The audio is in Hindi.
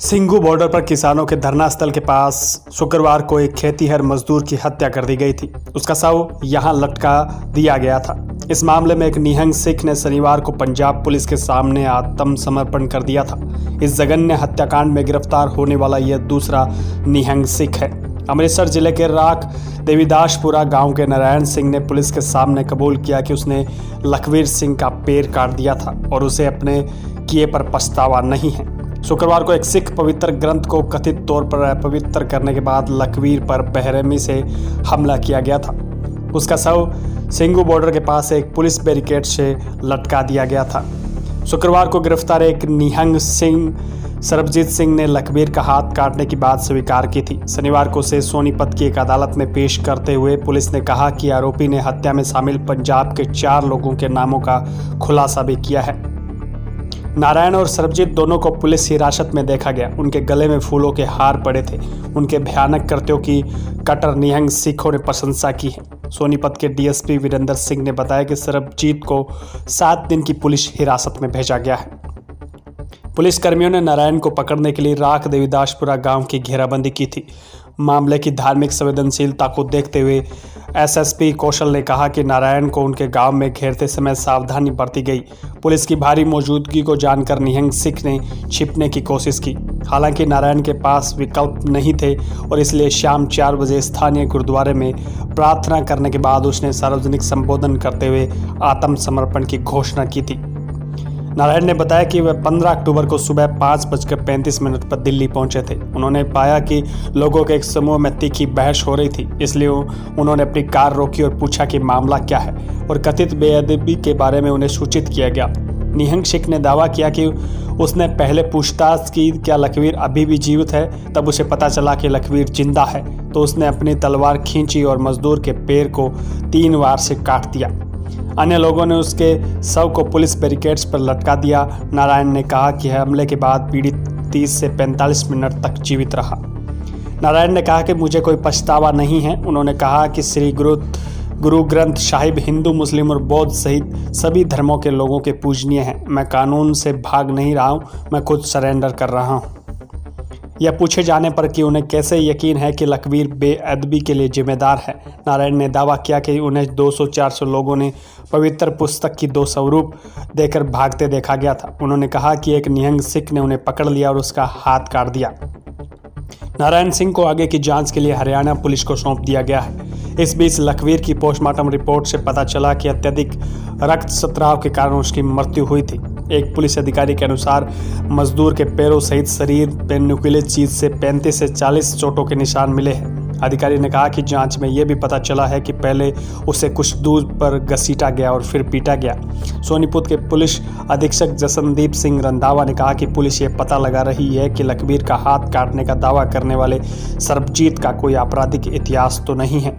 सिंघू बॉर्डर पर किसानों के धरना स्थल के पास शुक्रवार को एक खेतीहर मजदूर की हत्या कर दी गई थी। उसका शव यहां लटका दिया गया था। इस मामले में एक निहंग सिख ने शनिवार को पंजाब पुलिस के सामने आत्मसमर्पण कर दिया था। इस जघन्य हत्याकांड में गिरफ्तार होने वाला यह दूसरा निहंग सिख है। अमृतसर जिले के राख देवीदासपुरा गांव के नारायण सिंह ने पुलिस के सामने कबूल किया कि उसने लखवीर सिंह का पैर काट दिया था और उसे अपने किए पर पछतावा नहीं है। शुक्रवार को एक सिख पवित्र ग्रंथ को कथित तौर पर अपवित्र करने के बाद लखवीर पर बेरहमी से हमला किया गया था। उसका शव सिंघू बॉर्डर के पास एक पुलिस बैरिकेड से लटका दिया गया था। शुक्रवार को गिरफ्तार एक निहंग सिंह सरबजीत सिंह ने लखवीर का हाथ काटने की बात स्वीकार की थी। शनिवार को उसे सोनीपत की एक अदालत में पेश करते हुए पुलिस ने कहा कि आरोपी ने हत्या में शामिल पंजाब के 4 लोगों के नामों का खुलासा भी किया है। नारायण और सरबजीत दोनों को पुलिस हिरासत में देखा गया। उनके गले में फूलों के हार पड़े थे। उनके भयानक कृत्यों की कट्टर निहंग सिखों ने प्रशंसा की है। सोनीपत के डीएसपी वीरेंद्र सिंह ने बताया कि सरबजीत को 7 दिन की पुलिस हिरासत में भेजा गया है। पुलिसकर्मियों ने नारायण को पकड़ने के लिए राख देवीदासपुरा गांव की घेराबंदी की थी। मामले की धार्मिक संवेदनशीलता को देखते हुए एसएसपी कौशल ने कहा कि नारायण को उनके गांव में घेरते समय सावधानी बरती गई। पुलिस की भारी मौजूदगी को जानकर निहंग सिख ने छिपने की कोशिश की। हालांकि नारायण के पास विकल्प नहीं थे और इसलिए शाम 4 बजे स्थानीय गुरुद्वारे में प्रार्थना करने के बाद उसने सार्वजनिक संबोधन करते हुए आत्मसमर्पण की घोषणा की थी। नारायण ने बताया कि वह 15 अक्टूबर को सुबह 5:35 पर दिल्ली पहुंचे थे। उन्होंने पाया कि लोगों के एक समूह में तीखी बहस हो रही थी, इसलिए उन्होंने अपनी कार रोकी और पूछा कि मामला क्या है और कथित बेअदबी के बारे में उन्हें सूचित किया गया। निहंग सिख ने दावा किया कि उसने पहले पूछताछ की क्या लखवीर अभी भी जीवित है। तब उसे पता चला कि लखवीर जिंदा है तो उसने अपनी तलवार खींची और मजदूर के पैर को 3 बार से काट दिया। अन्य लोगों ने उसके शव को पुलिस बैरिकेड्स पर लटका दिया। नारायण ने कहा कि हमले के बाद पीड़ित 30 से 45 मिनट तक जीवित रहा। नारायण ने कहा कि मुझे कोई पछतावा नहीं है। उन्होंने कहा कि श्री गुरु ग्रंथ साहिब हिंदू, मुस्लिम और बौद्ध सहित सभी धर्मों के लोगों के पूजनीय हैं। मैं कानून से भाग नहीं रहा हूँ, मैं खुद सरेंडर कर रहा हूँ। यह पूछे जाने पर कि उन्हें कैसे यकीन है कि लखवीर बेअदबी के लिए जिम्मेदार है, नारायण ने दावा किया कि उन्हें 200-400 लोगों ने पवित्र पुस्तक की 2 स्वरूप देकर भागते देखा गया था। उन्होंने कहा कि एक निहंग सिख ने उन्हें पकड़ लिया और उसका हाथ काट दिया। नारायण सिंह को आगे की जांच के लिए हरियाणा पुलिस को सौंप दिया गया है। इस बीच लखवीर की पोस्टमार्टम रिपोर्ट से पता चला कि अत्यधिक रक्तस्राव के कारण उसकी मृत्यु हुई थी। एक पुलिस अधिकारी के अनुसार मजदूर के पैरों सहित शरीर में नुकीली चीज से 35 से 40 चोटों के निशान मिले हैं। अधिकारी ने कहा कि जांच में यह भी पता चला है कि पहले उसे कुछ दूर पर घसीटा गया और फिर पीटा गया। सोनीपत के पुलिस अधीक्षक जसनदीप सिंह रंधावा ने कहा कि पुलिस ये पता लगा रही है कि लखवीर का हाथ काटने का दावा करने वाले सरबजीत का कोई आपराधिक इतिहास तो नहीं है।